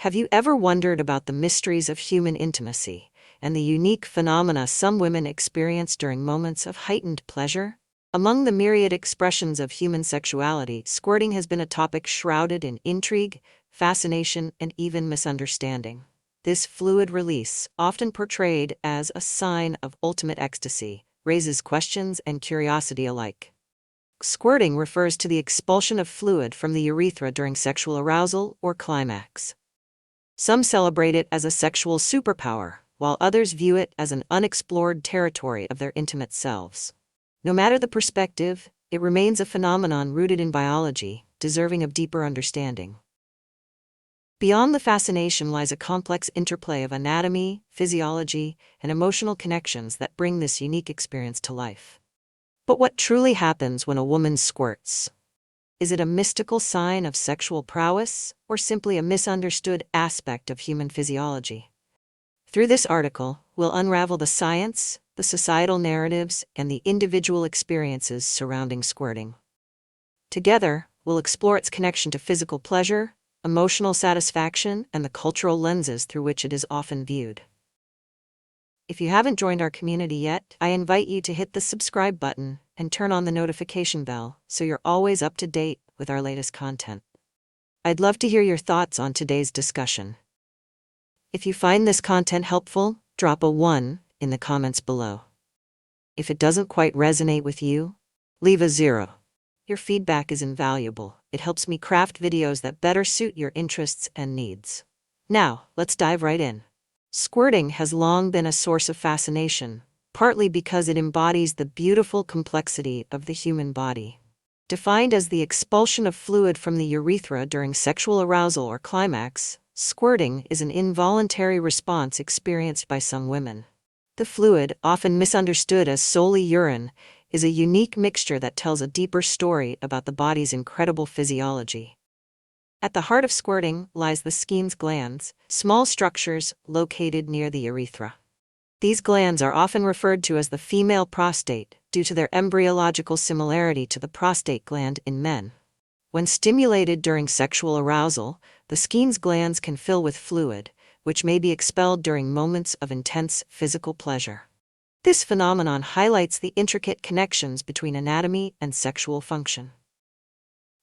Have you ever wondered about the mysteries of human intimacy and the unique phenomena some women experience during moments of heightened pleasure? Among the myriad expressions of human sexuality, squirting has been a topic shrouded in intrigue, fascination, and even misunderstanding. This fluid release, often portrayed as a sign of ultimate ecstasy, raises questions and curiosity alike. Squirting refers to the expulsion of fluid from the urethra during sexual arousal or climax. Some celebrate it as a sexual superpower, while others view it as an unexplored territory of their intimate selves. No matter the perspective, it remains a phenomenon rooted in biology, deserving of deeper understanding. Beyond the fascination lies a complex interplay of anatomy, physiology, and emotional connections that bring this unique experience to life. But what truly happens when a woman squirts? Is it a mystical sign of sexual prowess, or simply a misunderstood aspect of human physiology? Through this article, we'll unravel the science, the societal narratives, and the individual experiences surrounding squirting. Together, we'll explore its connection to physical pleasure, emotional satisfaction, and the cultural lenses through which it is often viewed. If you haven't joined our community yet, I invite you to hit the subscribe button and turn on the notification bell so you're always up to date with our latest content. I'd love to hear your thoughts on today's discussion. If you find this content helpful, drop a 1 in the comments below. If it doesn't quite resonate with you, leave a 0. Your feedback is invaluable. It helps me craft videos that better suit your interests and needs. Now, let's dive right in. Squirting has long been a source of fascination, partly because it embodies the beautiful complexity of the human body. Defined as the expulsion of fluid from the urethra during sexual arousal or climax, squirting is an involuntary response experienced by some women. The fluid, often misunderstood as solely urine, is a unique mixture that tells a deeper story about the body's incredible physiology. At the heart of squirting lies the Squirt glands, small structures located near the urethra. These glands are often referred to as the female prostate due to their embryological similarity to the prostate gland in men. When stimulated during sexual arousal, the Squirt glands can fill with fluid, which may be expelled during moments of intense physical pleasure. This phenomenon highlights the intricate connections between anatomy and sexual function.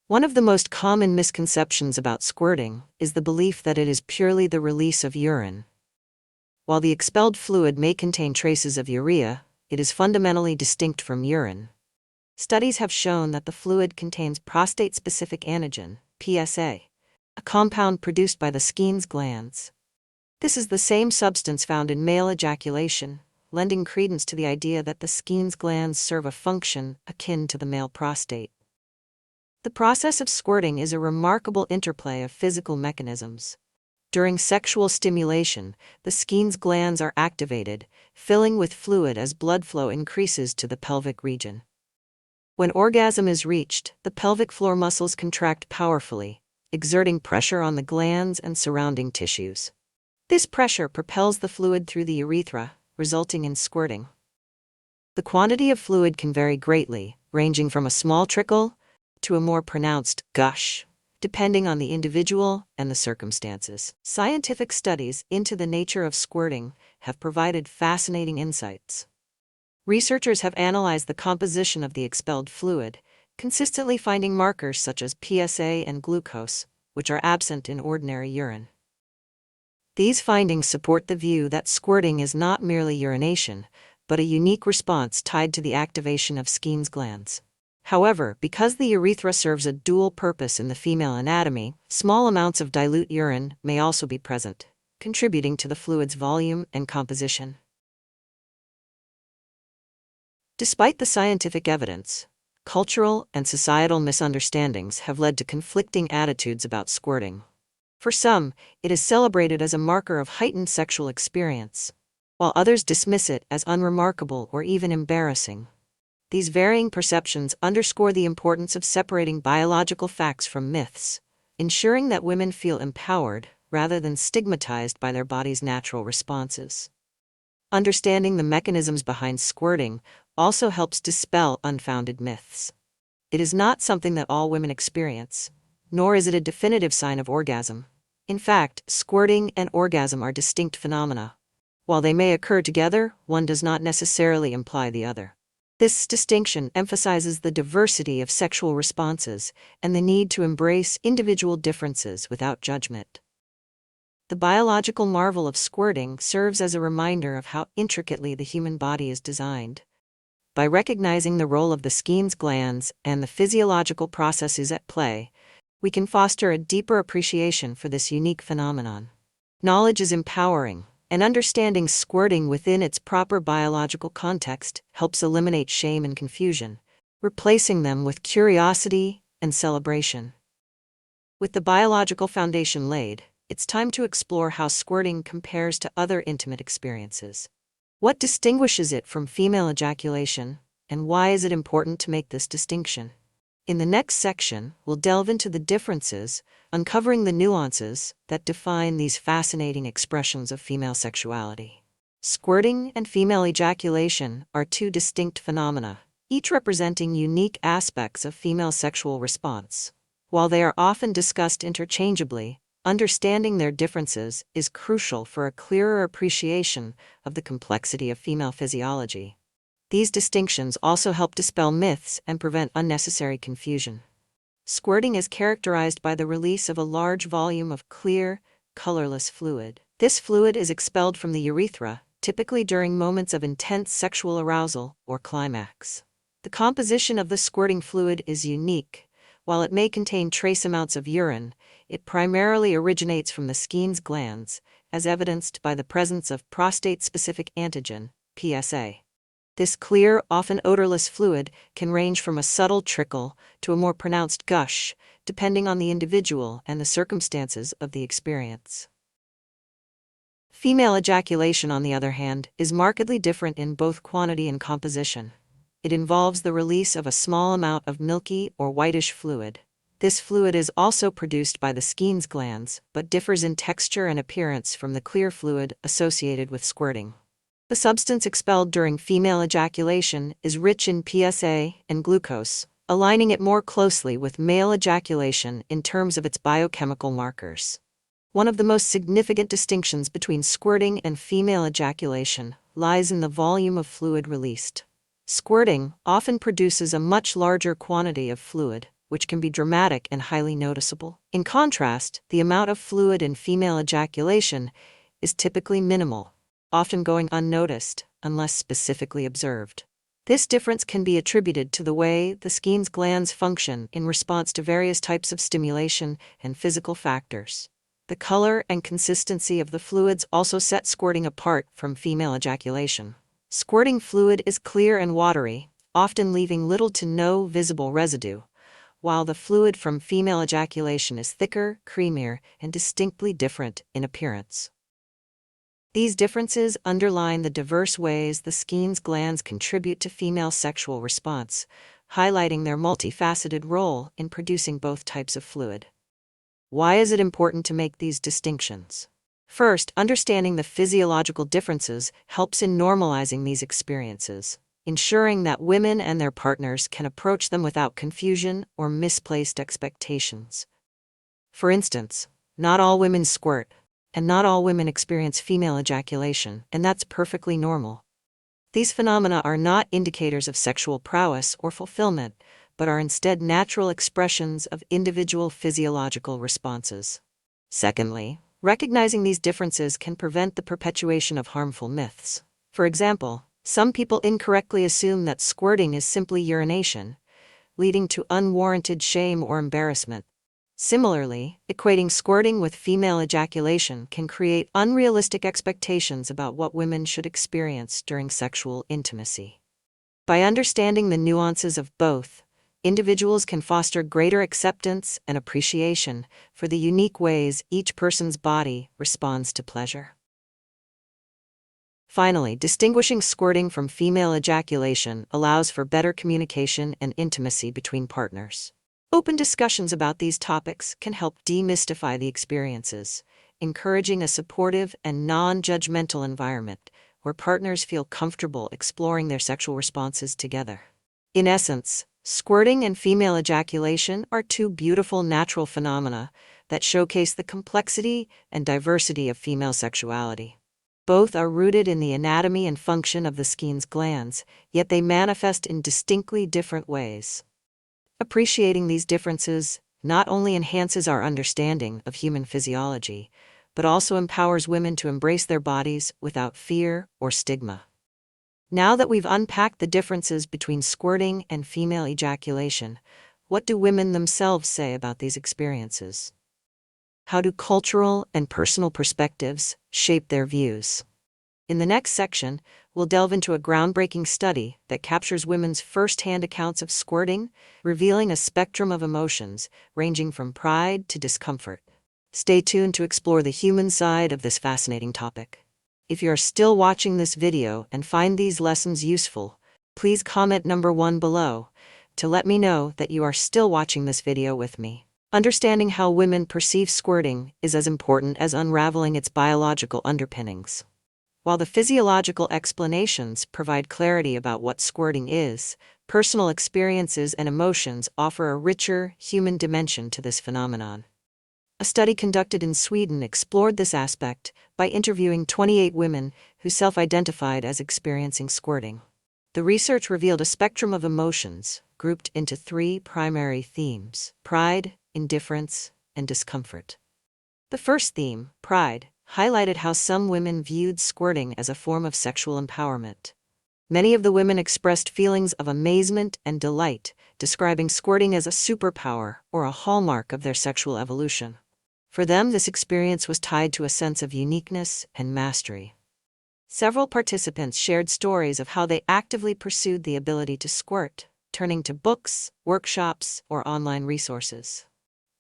One of the most common misconceptions about squirting is the belief that it is purely the release of urine. While the expelled fluid may contain traces of urea, it is fundamentally distinct from urine. Studies have shown that the fluid contains prostate-specific antigen, PSA, a compound produced by the Squirt glands. This is the same substance found in male ejaculation, lending credence to the idea that the Squirt glands serve a function akin to the male prostate. The process of squirting is a remarkable interplay of physical mechanisms. During sexual stimulation, the Squirt glands are activated, filling with fluid as blood flow increases to the pelvic region. When orgasm is reached, the pelvic floor muscles contract powerfully, exerting pressure on the glands and surrounding tissues. This pressure propels the fluid through the urethra, resulting in squirting. The quantity of fluid can vary greatly, ranging from a small trickle to a more pronounced gush, depending on the individual and the circumstances. Scientific studies into the nature of squirting have provided fascinating insights. Researchers have analyzed the composition of the expelled fluid, consistently finding markers such as PSA and glucose, which are absent in ordinary urine. These findings support the view that squirting is not merely urination, but a unique response tied to the activation of Squirt glands. However, because the urethra serves a dual purpose in the female anatomy, small amounts of dilute urine may also be present, contributing to the fluid's volume and composition. Despite the scientific evidence, cultural and societal misunderstandings have led to conflicting attitudes about squirting. For some, it is celebrated as a marker of heightened sexual experience, while others dismiss it as unremarkable or even embarrassing. These varying perceptions underscore the importance of separating biological facts from myths, ensuring that women feel empowered rather than stigmatized by their body's natural responses. Understanding the mechanisms behind squirting also helps dispel unfounded myths. It is not something that all women experience, nor is it a definitive sign of orgasm. In fact, squirting and orgasm are distinct phenomena. While they may occur together, one does not necessarily imply the other. This distinction emphasizes the diversity of sexual responses and the need to embrace individual differences without judgment. The biological marvel of squirting serves as a reminder of how intricately the human body is designed. By recognizing the role of the Squirt glands and the physiological processes at play, we can foster a deeper appreciation for this unique phenomenon. Knowledge is empowering, and understanding squirting within its proper biological context helps eliminate shame and confusion, replacing them with curiosity and celebration. With the biological foundation laid, it's time to explore how squirting compares to other intimate experiences. What distinguishes it from female ejaculation, and why is it important to make this distinction? In the next section, we'll delve into the differences, uncovering the nuances that define these fascinating expressions of female sexuality. Squirting and female ejaculation are two distinct phenomena, each representing unique aspects of female sexual response. While they are often discussed interchangeably, understanding their differences is crucial for a clearer appreciation of the complexity of female physiology. These distinctions also help dispel myths and prevent unnecessary confusion. Squirting is characterized by the release of a large volume of clear, colorless fluid. This fluid is expelled from the urethra, typically during moments of intense sexual arousal or climax. The composition of the squirting fluid is unique. While it may contain trace amounts of urine, it primarily originates from the Squirt glands, as evidenced by the presence of prostate-specific antigen, PSA. This clear, often odorless fluid can range from a subtle trickle to a more pronounced gush, depending on the individual and the circumstances of the experience. Female ejaculation, on the other hand, is markedly different in both quantity and composition. It involves the release of a small amount of milky or whitish fluid. This fluid is also produced by the Squirt glands, but differs in texture and appearance from the clear fluid associated with squirting. The substance expelled during female ejaculation is rich in PSA and glucose, aligning it more closely with male ejaculation in terms of its biochemical markers. One of the most significant distinctions between squirting and female ejaculation lies in the volume of fluid released. Squirting often produces a much larger quantity of fluid, which can be dramatic and highly noticeable. In contrast, the amount of fluid in female ejaculation is typically minimal, often going unnoticed unless specifically observed. This difference can be attributed to the way the Squirt glands function in response to various types of stimulation and physical factors. The color and consistency of the fluids also set squirting apart from female ejaculation. Squirting fluid is clear and watery, often leaving little to no visible residue, while the fluid from female ejaculation is thicker, creamier, and distinctly different in appearance. These differences underline the diverse ways the Squirt glands contribute to female sexual response, highlighting their multifaceted role in producing both types of fluid. Why is it important to make these distinctions? First, understanding the physiological differences helps in normalizing these experiences, ensuring that women and their partners can approach them without confusion or misplaced expectations. For instance, not all women squirt, and not all women experience female ejaculation, and that's perfectly normal. These phenomena are not indicators of sexual prowess or fulfillment, but are instead natural expressions of individual physiological responses. Secondly, recognizing these differences can prevent the perpetuation of harmful myths. For example, some people incorrectly assume that squirting is simply urination, leading to unwarranted shame or embarrassment. Similarly, equating squirting with female ejaculation can create unrealistic expectations about what women should experience during sexual intimacy. By understanding the nuances of both, individuals can foster greater acceptance and appreciation for the unique ways each person's body responds to pleasure. Finally, distinguishing squirting from female ejaculation allows for better communication and intimacy between partners. Open discussions about these topics can help demystify the experiences, encouraging a supportive and non-judgmental environment where partners feel comfortable exploring their sexual responses together. In essence, squirting and female ejaculation are two beautiful natural phenomena that showcase the complexity and diversity of female sexuality. Both are rooted in the anatomy and function of the skin's glands, yet they manifest in distinctly different ways. Appreciating these differences not only enhances our understanding of human physiology, but also empowers women to embrace their bodies without fear or stigma. Now that we've unpacked the differences between squirting and female ejaculation, what do women themselves say about these experiences? How do cultural and personal perspectives shape their views? In the next section, we'll delve into a groundbreaking study that captures women's first-hand accounts of squirting, revealing a spectrum of emotions ranging from pride to discomfort. Stay tuned to explore the human side of this fascinating topic. If you are still watching this video and find these lessons useful, please comment number 1 below to let me know that you are still watching this video with me. Understanding how women perceive squirting is as important as unraveling its biological underpinnings. While the physiological explanations provide clarity about what squirting is, personal experiences and emotions offer a richer, human dimension to this phenomenon. A study conducted in Sweden explored this aspect by interviewing 28 women who self-identified as experiencing squirting. The research revealed a spectrum of emotions, grouped into 3 primary themes: pride, indifference, and discomfort. The first theme, pride, highlighted how some women viewed squirting as a form of sexual empowerment. Many of the women expressed feelings of amazement and delight, describing squirting as a superpower or a hallmark of their sexual evolution. For them, this experience was tied to a sense of uniqueness and mastery. Several participants shared stories of how they actively pursued the ability to squirt, turning to books, workshops, or online resources.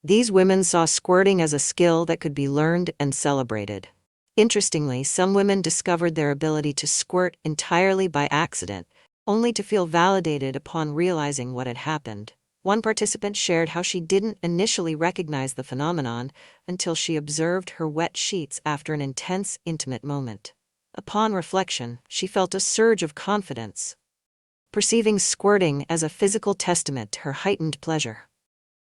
These women saw squirting as a skill that could be learned and celebrated. Interestingly, some women discovered their ability to squirt entirely by accident, only to feel validated upon realizing what had happened. One participant shared how she didn't initially recognize the phenomenon until she observed her wet sheets after an intense, intimate moment. Upon reflection, she felt a surge of confidence, perceiving squirting as a physical testament to her heightened pleasure.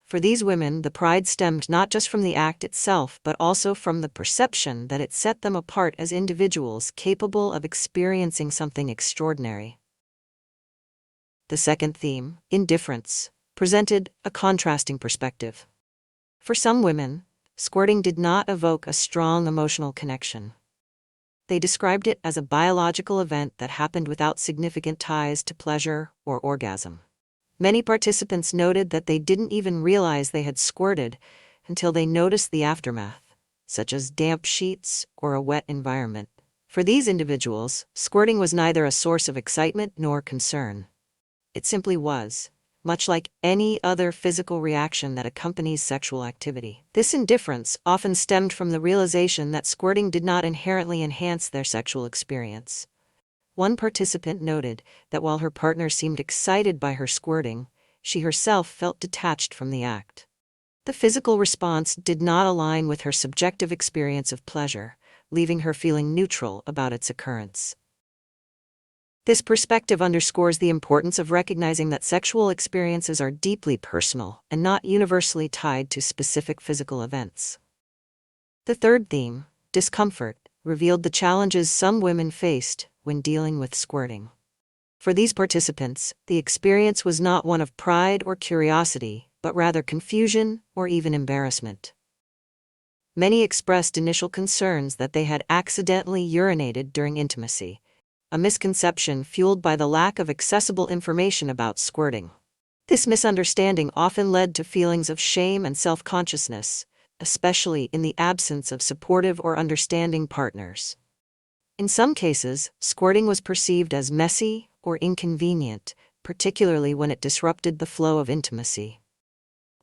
For these women, the pride stemmed not just from the act itself, but also from the perception that it set them apart as individuals capable of experiencing something extraordinary. The second theme, indifference, presented a contrasting perspective. For some women, squirting did not evoke a strong emotional connection. They described it as a biological event that happened without significant ties to pleasure or orgasm. Many participants noted that they didn't even realize they had squirted until they noticed the aftermath, such as damp sheets or a wet environment. For these individuals, squirting was neither a source of excitement nor concern. It simply was, much like any other physical reaction that accompanies sexual activity. This indifference often stemmed from the realization that squirting did not inherently enhance their sexual experience. One participant noted that while her partner seemed excited by her squirting, she herself felt detached from the act. The physical response did not align with her subjective experience of pleasure, leaving her feeling neutral about its occurrence. This perspective underscores the importance of recognizing that sexual experiences are deeply personal and not universally tied to specific physical events. The third theme, discomfort, revealed the challenges some women faced when dealing with squirting. For these participants, the experience was not one of pride or curiosity, but rather confusion or even embarrassment. Many expressed initial concerns that they had accidentally urinated during intimacy, a misconception fueled by the lack of accessible information about squirting. This misunderstanding often led to feelings of shame and self-consciousness, especially in the absence of supportive or understanding partners. In some cases, squirting was perceived as messy or inconvenient, particularly when it disrupted the flow of intimacy.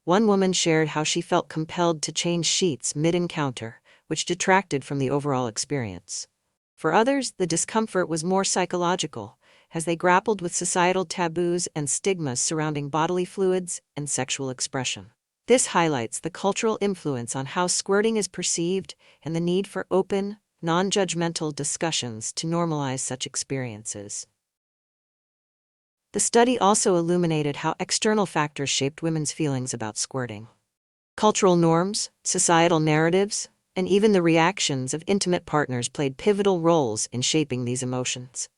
One woman shared how she felt compelled to change sheets mid-encounter, which detracted from the overall experience. For others, the discomfort was more psychological, as they grappled with societal taboos and stigmas surrounding bodily fluids and sexual expression. This highlights the cultural influence on how squirting is perceived and the need for open, non-judgmental discussions to normalize such experiences. The study also illuminated how external factors shaped women's feelings about squirting. Cultural norms, societal narratives, and even the reactions of intimate partners played pivotal roles in shaping these emotions.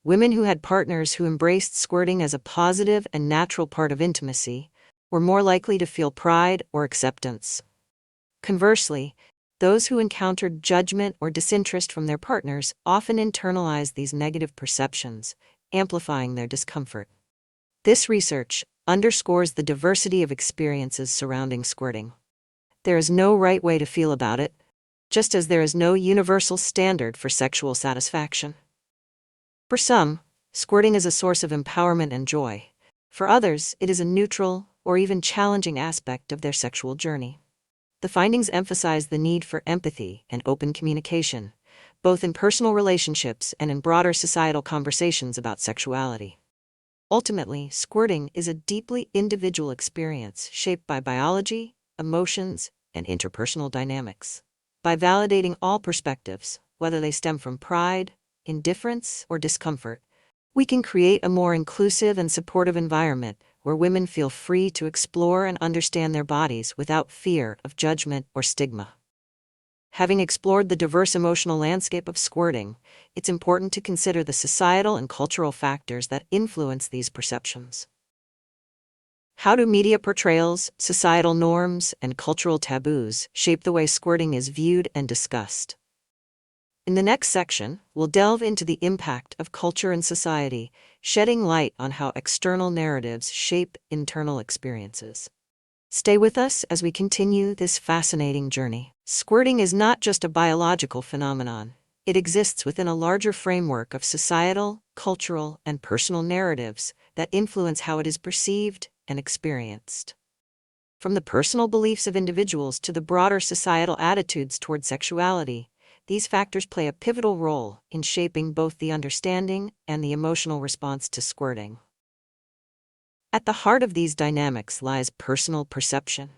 Women who had partners who embraced squirting as a positive and natural part of intimacy were more likely to feel pride or acceptance. Conversely, those who encountered judgment or disinterest from their partners often internalized these negative perceptions, amplifying their discomfort. This research underscores the diversity of experiences surrounding squirting. There is no right way to feel about it, just as there is no universal standard for sexual satisfaction. For some, squirting is a source of empowerment and joy. For others, it is a neutral or even challenging aspect of their sexual journey. The findings emphasize the need for empathy and open communication, both in personal relationships and in broader societal conversations about sexuality. Ultimately, squirting is a deeply individual experience shaped by biology, emotions, and interpersonal dynamics. By validating all perspectives, whether they stem from pride, indifference, or discomfort, we can create a more inclusive and supportive environment where women feel free to explore and understand their bodies without fear of judgment or stigma. Having explored the diverse emotional landscape of squirting, it's important to consider the societal and cultural factors that influence these perceptions. How do media portrayals, societal norms, and cultural taboos shape the way squirting is viewed and discussed? In the next section, we'll delve into the impact of culture and society, shedding light on how external narratives shape internal experiences. Stay with us as we continue this fascinating journey. Squirting is not just a biological phenomenon. It exists within a larger framework of societal, cultural, and personal narratives that influence how it is perceived and experienced. From the personal beliefs of individuals to the broader societal attitudes toward sexuality, these factors play a pivotal role in shaping both the understanding and the emotional response to squirting. At the heart of these dynamics lies personal perception.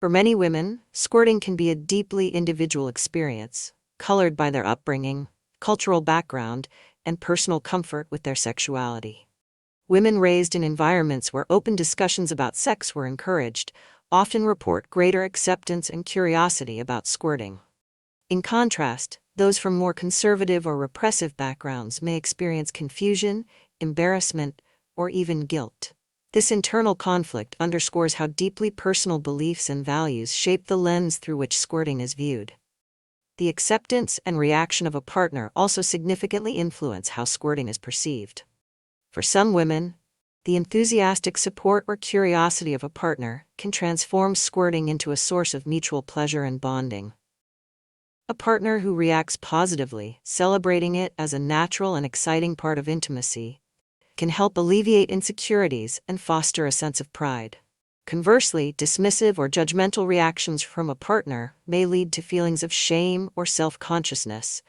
For many women, squirting can be a deeply individual experience, colored by their upbringing, cultural background, and personal comfort with their sexuality. Women raised in environments where open discussions about sex were encouraged often report greater acceptance and curiosity about squirting. In contrast, those from more conservative or repressive backgrounds may experience confusion, embarrassment, or even guilt. This internal conflict underscores how deeply personal beliefs and values shape the lens through which squirting is viewed. The acceptance and reaction of a partner also significantly influence how squirting is perceived. For some women, the enthusiastic support or curiosity of a partner can transform squirting into a source of mutual pleasure and bonding. A partner who reacts positively, celebrating it as a natural and exciting part of intimacy, can help alleviate insecurities and foster a sense of pride. Conversely, dismissive or judgmental reactions from a partner may lead to feelings of shame or self-consciousness,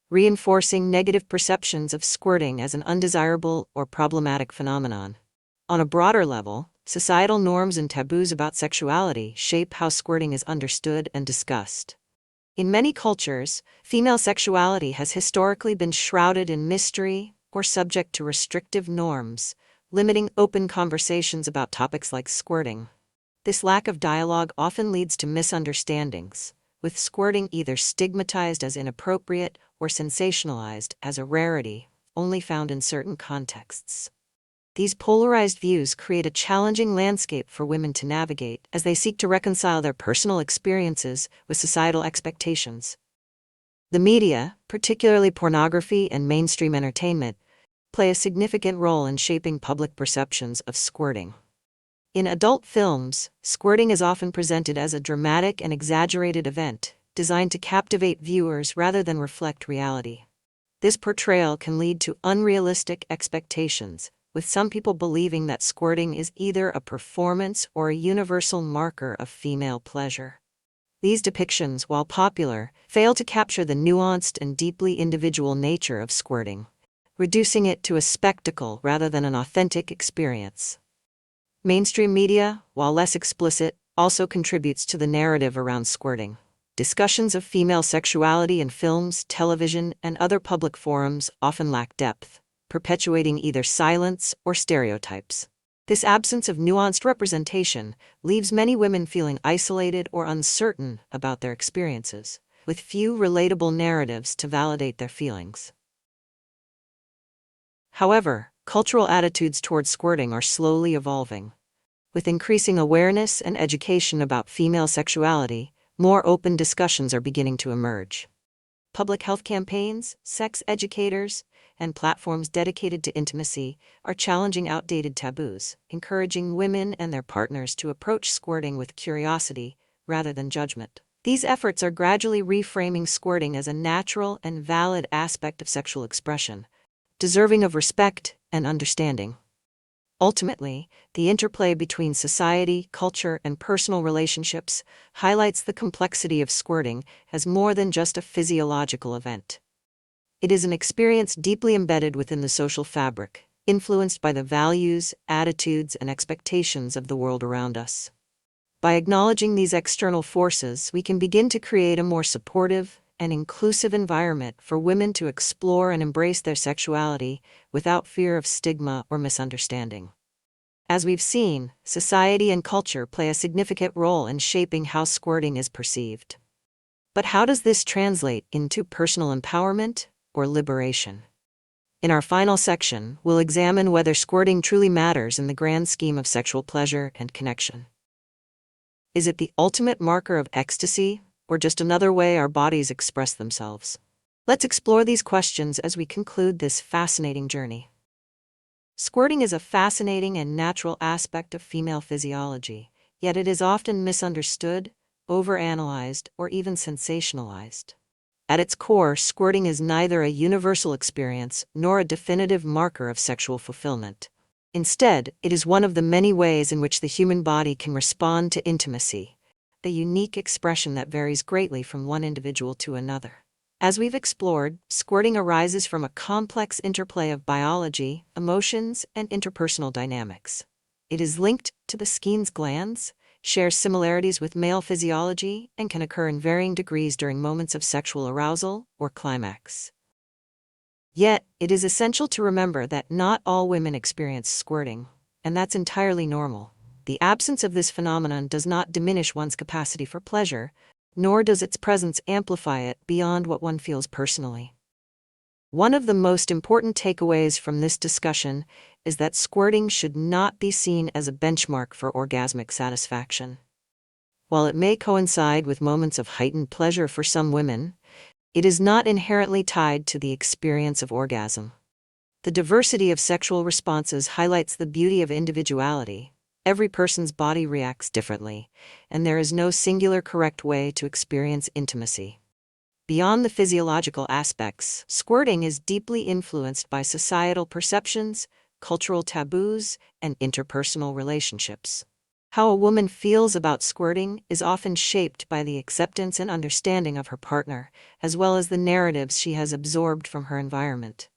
reinforcing negative perceptions of squirting as an undesirable or problematic phenomenon. On a broader level, societal norms and taboos about sexuality shape how squirting is understood and discussed. In many cultures, female sexuality has historically been shrouded in mystery or subject to restrictive norms, limiting open conversations about topics like squirting. This lack of dialogue often leads to misunderstandings, with squirting either stigmatized as inappropriate or sensationalized as a rarity, only found in certain contexts. These polarized views create a challenging landscape for women to navigate as they seek to reconcile their personal experiences with societal expectations. The media, particularly pornography and mainstream entertainment, play a significant role in shaping public perceptions of squirting. In adult films, squirting is often presented as a dramatic and exaggerated event, designed to captivate viewers rather than reflect reality. This portrayal can lead to unrealistic expectations, with some people believing that squirting is either a performance or a universal marker of female pleasure. These depictions, while popular, fail to capture the nuanced and deeply individual nature of squirting, reducing it to a spectacle rather than an authentic experience. Mainstream media, while less explicit, also contributes to the narrative around squirting. Discussions of female sexuality in films, television, and other public forums often lack depth, perpetuating either silence or stereotypes. This absence of nuanced representation leaves many women feeling isolated or uncertain about their experiences, with few relatable narratives to validate their feelings. However, cultural attitudes towards squirting are slowly evolving. With increasing awareness and education about female sexuality, more open discussions are beginning to emerge. Public health campaigns, sex educators, and platforms dedicated to intimacy are challenging outdated taboos, encouraging women and their partners to approach squirting with curiosity rather than judgment. These efforts are gradually reframing squirting as a natural and valid aspect of sexual expression, deserving of respect and understanding. Ultimately, the interplay between society, culture, and personal relationships highlights the complexity of squirting as more than just a physiological event. It is an experience deeply embedded within the social fabric, influenced by the values, attitudes, and expectations of the world around us. By acknowledging these external forces, we can begin to create a more supportive and inclusive environment for women to explore and embrace their sexuality without fear of stigma or misunderstanding. As we've seen, society and culture play a significant role in shaping how squirting is perceived. But how does this translate into personal empowerment or liberation? In our final section, we'll examine whether squirting truly matters in the grand scheme of sexual pleasure and connection. Is it the ultimate marker of ecstasy, or just another way our bodies express themselves? Let's explore these questions as we conclude this fascinating journey. Squirting is a fascinating and natural aspect of female physiology, yet it is often misunderstood, overanalyzed, or even sensationalized. At its core, squirting is neither a universal experience nor a definitive marker of sexual fulfillment. Instead, it is one of the many ways in which the human body can respond to intimacy, a unique expression that varies greatly from one individual to another. As we've explored, squirting arises from a complex interplay of biology, emotions, and interpersonal dynamics. It is linked to the Skene's glands, shares similarities with male physiology, and can occur in varying degrees during moments of sexual arousal or climax. Yet, it is essential to remember that not all women experience squirting, and that's entirely normal. The absence of this phenomenon does not diminish one's capacity for pleasure, nor does its presence amplify it beyond what one feels personally. One of the most important takeaways from this discussion is that squirting should not be seen as a benchmark for orgasmic satisfaction. While it may coincide with moments of heightened pleasure for some women, it is not inherently tied to the experience of orgasm. The diversity of sexual responses highlights the beauty of individuality. Every person's body reacts differently, and there is no singular correct way to experience intimacy. Beyond the physiological aspects, squirting is deeply influenced by societal perceptions, cultural taboos, and interpersonal relationships. How a woman feels about squirting is often shaped by the acceptance and understanding of her partner, as well as the narratives she has absorbed from her environment.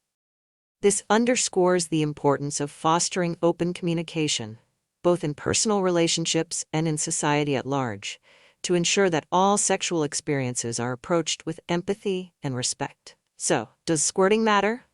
This underscores the importance of fostering open communication, both in personal relationships and in society at large, to ensure that all sexual experiences are approached with empathy and respect. So, does squirting matter?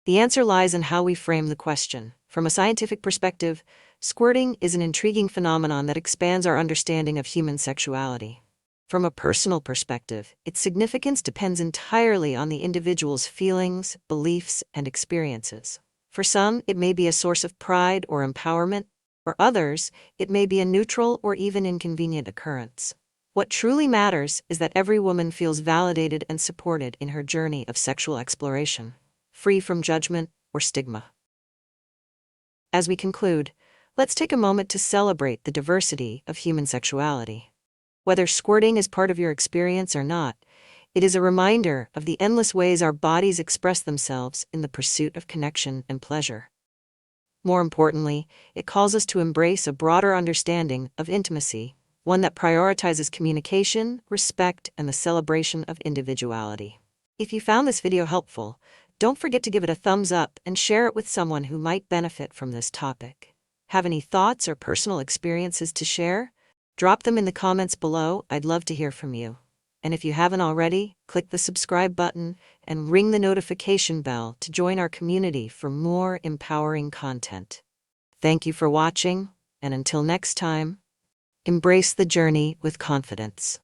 The answer lies in how we frame the question. From a scientific perspective, squirting is an intriguing phenomenon that expands our understanding of human sexuality. From a personal perspective, its significance depends entirely on the individual's feelings, beliefs, and experiences. For some, it may be a source of pride or empowerment. For others, it may be a neutral or even inconvenient occurrence. What truly matters is that every woman feels validated and supported in her journey of sexual exploration, free from judgment or stigma. As we conclude, let's take a moment to celebrate the diversity of human sexuality. Whether squirting is part of your experience or not, it is a reminder of the endless ways our bodies express themselves in the pursuit of connection and pleasure. More importantly, it calls us to embrace a broader understanding of intimacy, one that prioritizes communication, respect, and the celebration of individuality. If you found this video helpful, don't forget to give it a thumbs up and share it with someone who might benefit from this topic. Have any thoughts or personal experiences to share? Drop them in the comments below. I'd love to hear from you. And if you haven't already, click the subscribe button and ring the notification bell to join our community for more empowering content. Thank you for watching, and until next time, embrace the journey with confidence.